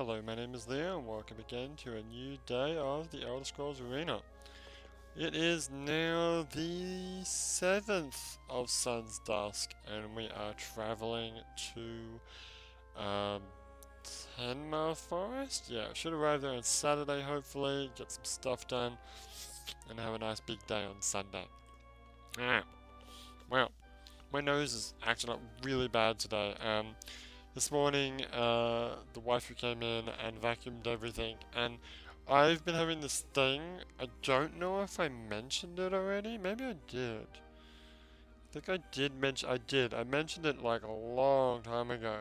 Hello, my name is Leo, and welcome again to a new day of the Elder Scrolls Arena. It is now the 7th of Sun's Dusk, and we are traveling to, 10 Mile Forest? Yeah, should arrive there on Saturday, hopefully, get some stuff done, and have a nice big day on Sunday. Alright, well, my nose is acting up really bad today. This morning, the waifu came in and vacuumed everything, and I've been having this thing. I don't know if I mentioned it already. Maybe I did. I think I did mention. I did. I mentioned it like a long time ago.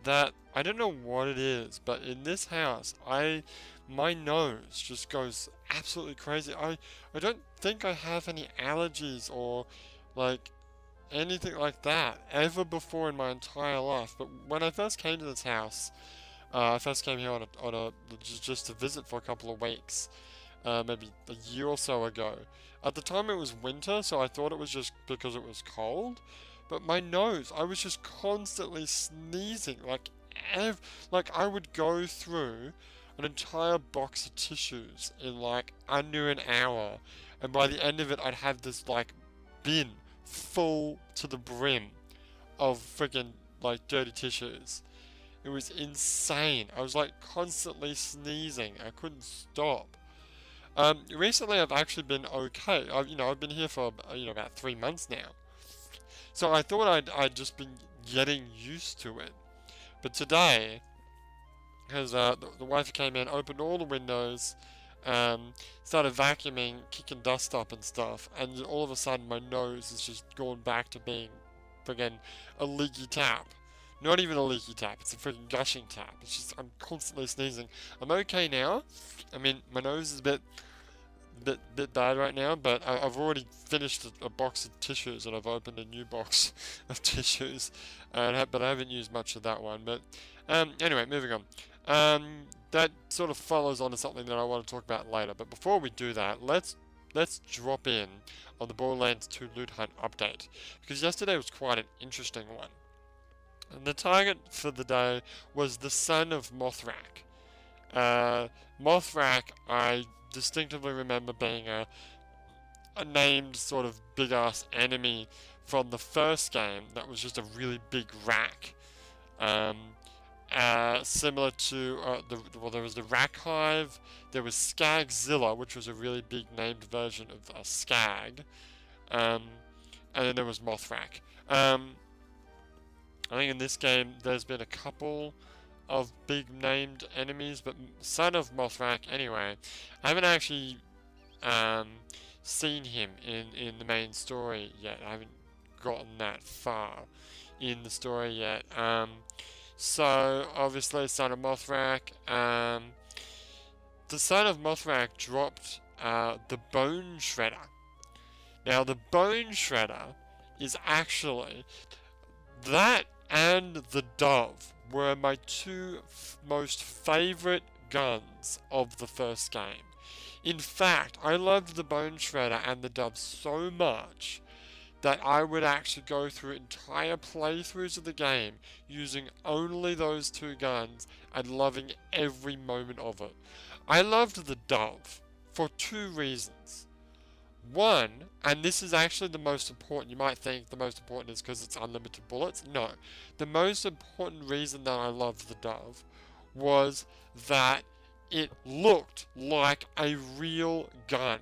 That I don't know what it is, but in this house, my nose just goes absolutely crazy. I don't think I have any allergies or like anything like that ever before in my entire life. But when I first came to this house, I first came here on a just to visit for a couple of weeks, maybe a year or so ago. At the time it was winter, so I thought it was just because it was cold. But my nose, I was just constantly sneezing, like I would go through an entire box of tissues in like under an hour, and by the end of it, I'd have this like bin full to the brim of freaking like dirty tissues. It was insane. I was like constantly sneezing. I couldn't stop. Recently I've actually been okay. I've been here for about 3 months now. So I thought I'd just been getting used to it. But today, because the wife came in, opened all the windows, started vacuuming, kicking dust up and stuff, and all of a sudden my nose has just gone back to being friggin' a leaky tap. Not even a leaky tap, it's a friggin' gushing tap. It's just, I'm constantly sneezing. I'm okay now. I mean, my nose is a bit bad right now, but I've already finished a box of tissues, and I've opened a new box of tissues, but I haven't used much of that one. But anyway, moving on. That sort of follows on to something that I want to talk about later. But before we do that, let's drop in on the Borderlands 2 Loot Hunt update, because yesterday was quite an interesting one. And the target for the day was the son of Mothrak. Mothrak, I distinctively remember being a named sort of big-ass enemy from the first game that was just a really big rack. Similar to, there was the Rack Hive, there was Skagzilla, which was a really big named version of a Skag, and then there was Mothrak. I think in this game there's been a couple of big named enemies, but son of Mothrak anyway. I haven't actually seen him in the main story yet. I haven't gotten that far in the story yet. So obviously son of Mothrak. The son of Mothrak dropped the Bone Shredder. Now the Bone Shredder is actually that, and the Dove were my two most favorite guns of the first game. In fact, I loved the Bone Shredder and the Dove so much that I would actually go through entire playthroughs of the game using only those two guns and loving every moment of it. I loved the Dove for two reasons. One, and this is actually the most important, you might think the most important is because it's unlimited bullets. No. The most important reason that I loved the Dove was that it looked like a real gun.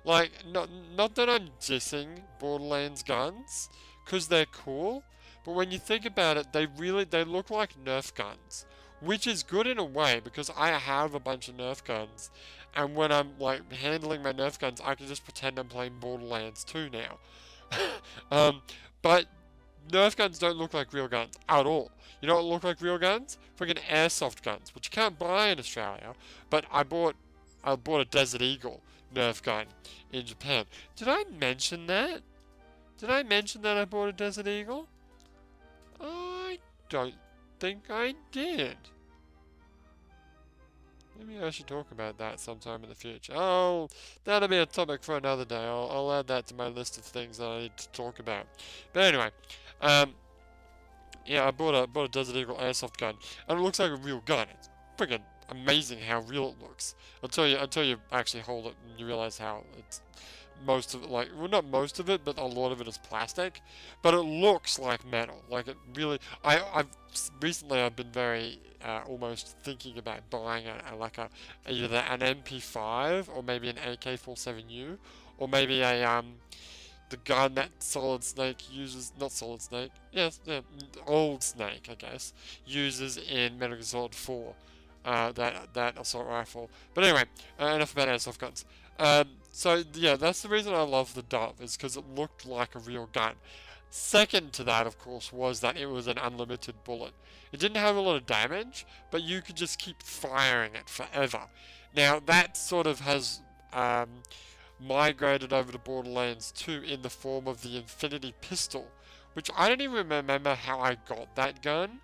Like, not that I'm dissing Borderlands guns, because they're cool, but when you think about it, they look like Nerf guns. Which is good in a way, because I have a bunch of Nerf guns, and when I'm like handling my Nerf guns, I can just pretend I'm playing Borderlands 2 now. But Nerf guns don't look like real guns at all. You know what look like real guns? Freaking airsoft guns, which you can't buy in Australia. But I bought a Desert Eagle Nerf gun in Japan. Did I mention that? Did I mention that I bought a Desert Eagle? I don't think I did. Maybe I should talk about that sometime in the future. Oh, that'll be a topic for another day. I'll add that to my list of things that I need to talk about. But anyway, yeah, I bought a Desert Eagle airsoft gun, and it looks like a real gun. It's friggin' amazing how real it looks. Until you actually hold it and you realize how it's most of it, like, well, not most of it, but a lot of it is plastic, but it looks like metal. Like, it really, recently I've been very, almost thinking about buying either an MP5, or maybe an AK-47U, or maybe the gun that Solid Snake uses, not Solid Snake, yes, yeah, old Snake, I guess, uses in Metal Gear Solid 4, that assault rifle. But anyway, enough about airsoft guns. So yeah, that's the reason I love the Dove, is because it looked like a real gun. Second to that, of course, was that it was an unlimited bullet. It didn't have a lot of damage, but you could just keep firing it forever. Now, that sort of has migrated over to Borderlands 2 in the form of the Infinity Pistol, which I don't even remember how I got that gun,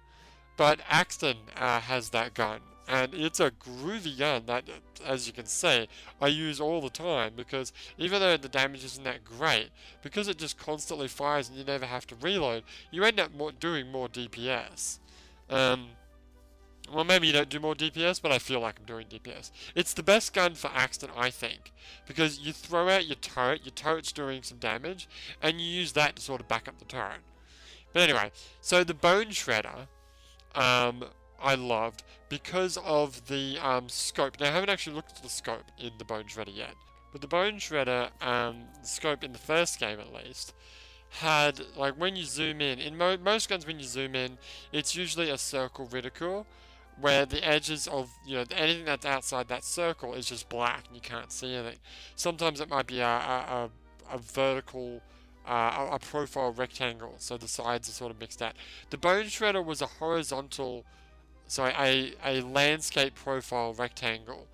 but Axton has that gun, and it's a groovy gun that, as you can see, I use all the time, because even though the damage isn't that great, because it just constantly fires and you never have to reload, you end up doing more DPS. Well, maybe you don't do more DPS, but I feel like I'm doing DPS. It's the best gun for Axton, I think, because you throw out your turret's doing some damage, and you use that to sort of back up the turret. But anyway, so the Bone Shredder, I loved, because of the scope. Now, I haven't actually looked at the scope in the Bone Shredder yet, but the Bone Shredder scope in the first game, at least, had, like, when you zoom in most guns, when you zoom in, it's usually a circle reticle, where the edges of, anything that's outside that circle is just black and you can't see anything. Sometimes it might be a vertical, a profile rectangle, so the sides are sort of mixed out. The Bone Shredder was a horizontal, a landscape profile rectangle.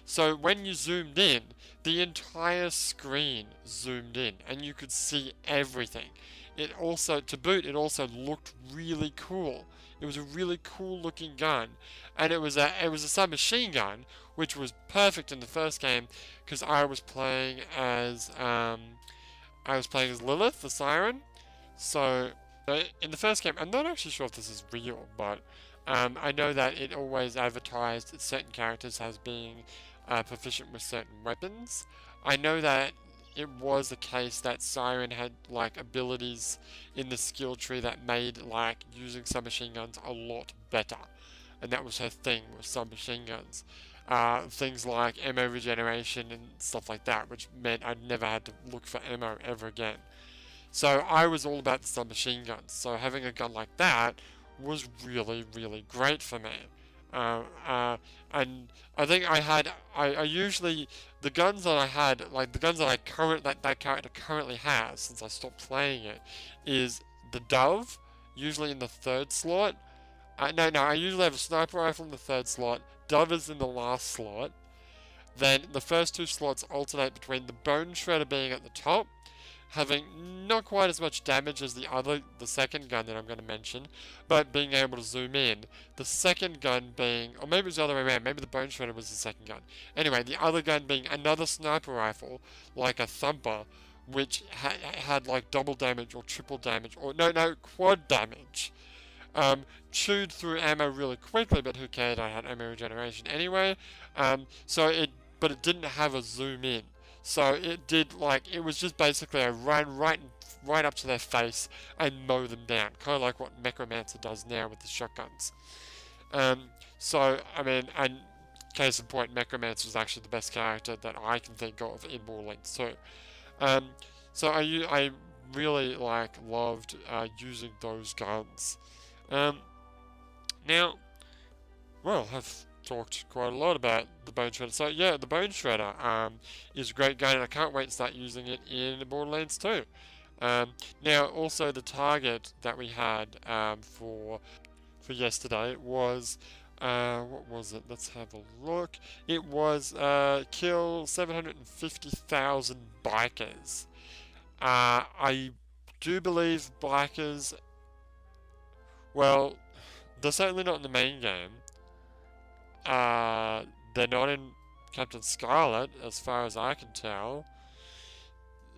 So when you zoomed in, the entire screen zoomed in, and you could see everything. It also, to boot, it also looked really cool. It was a really cool looking gun, and it was a submachine gun, which was perfect in the first game, because I was playing as Lilith, the Siren. So in the first game, I'm not actually sure if this is real, but I know that it always advertised certain characters as being proficient with certain weapons. I know that it was the case that Siren had, like, abilities in the skill tree that made, like, using submachine guns a lot better. And that was her thing, with submachine guns. Things like ammo regeneration and stuff like that, which meant I never had to look for ammo ever again. So I was all about the submachine guns. So having a gun like that was really, really great for me. And I think I usually, the guns that I had, like the guns that that character currently has, since I stopped playing it, is the Dove, usually in the 3rd slot. No, I usually have a sniper rifle in the 3rd slot, Dove is in the last slot, then the first 2 slots alternate between the Bone Shredder being at the top, having not quite as much damage as the second gun that I'm going to mention, but being able to zoom in. The second gun being, or maybe it was the other way around, maybe the Bone Shredder was the second gun. Anyway, the other gun being another sniper rifle, like a Thumper, which had like double damage or triple damage, or no, quad damage. Chewed through ammo really quickly, but who cared, I had ammo regeneration anyway. But it didn't have a zoom in. So it did, like, it was just basically a run right up to their face and mow them down. Kind of like what Necromancer does now with the shotguns. So, I mean, and case in point, Necromancer is actually the best character that I can think of in Borderlands 2. So I really, like, loved using those guns. Now, well, I've talked quite a lot about the Bone Shredder. So yeah, the Bone Shredder is a great gun, and I can't wait to start using it in Borderlands 2. Now, also the target that we had for yesterday was what was it? Let's have a look. It was kill 750,000 bikers. I do believe bikers. Well, they're certainly not in the main game. They're not in Captain Scarlet, as far as I can tell.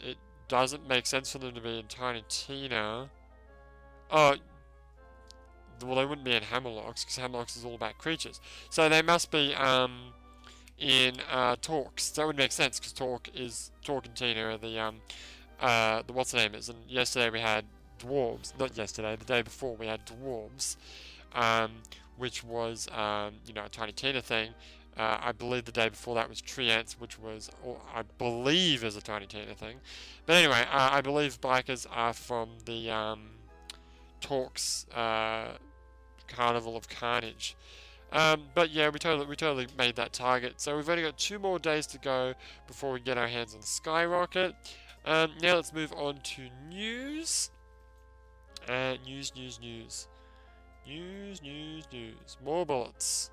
It doesn't make sense for them to be in Tiny Tina. Oh, well, they wouldn't be in Hammerlocks, because Hammerlocks is all about creatures. So they must be in Torques. That would make sense, because Torque and Tina are the what's the name is. And yesterday we had dwarves. Not yesterday, the day before we had dwarves, um, which was you know, a Tiny Tina thing. I believe the day before that was tree ants, which was, or I believe, is a Tiny Tina thing. But anyway, I believe bikers are from the Torques Carnival of Carnage. But yeah, we totally made that target. So we've only got 2 more days to go before we get our hands on Skyrocket. Now let's move on to news. News. More bullets.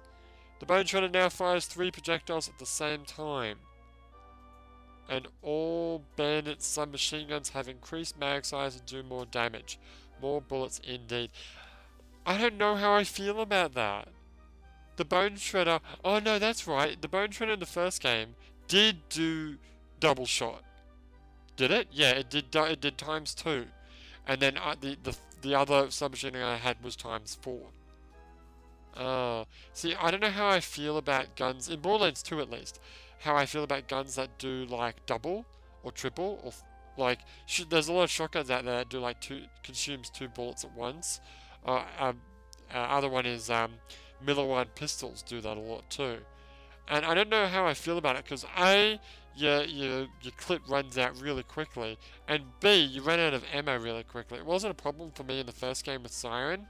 The Bone Shredder now fires 3 projectiles at the same time. And all bandit submachine guns have increased mag size and do more damage. More bullets indeed. I don't know how I feel about that. The Bone Shredder... Oh no, that's right. The Bone Shredder in the first game did do double shot. Did it? Yeah, it did times 2. And then the other submachine gun I had was times 4. See, I don't know how I feel about guns, in Borderlands 2 at least, how I feel about guns that do, like, double or triple, or, like, there's a lot of shotguns out there that do, like, consumes 2 bullets at once. Other one is, Miller 1 pistols do that a lot too. And I don't know how I feel about it, because A, your clip runs out really quickly, and B, you run out of ammo really quickly. It wasn't a problem for me in the first game with Siren,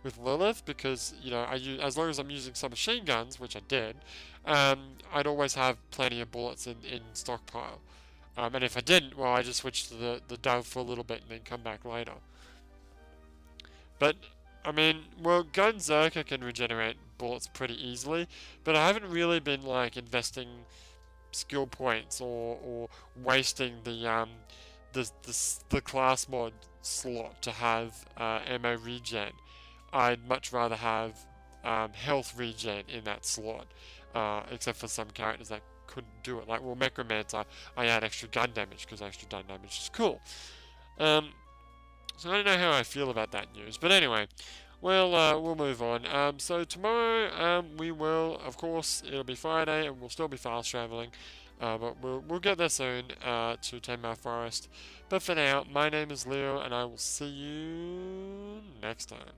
with Lilith, because, you know, as long as I'm using submachine guns, which I did, I'd always have plenty of bullets in stockpile. And if I didn't, well, I just switched to the Dove for a little bit and then come back later. But, I mean, well, Gun Zerker can regenerate bullets pretty easily, but I haven't really been, like, investing skill points or wasting the class mod slot to have ammo regen. I'd much rather have health regen in that slot, except for some characters that couldn't do it. Like, well, Necromancer, I add extra gun damage because extra gun damage is cool. So I don't know how I feel about that news, but anyway, we'll move on. So tomorrow, we will, of course, it'll be Friday, and we'll still be fast traveling, but we'll get there soon to 10 Mile Forest. But for now, my name is Leo, and I will see you next time.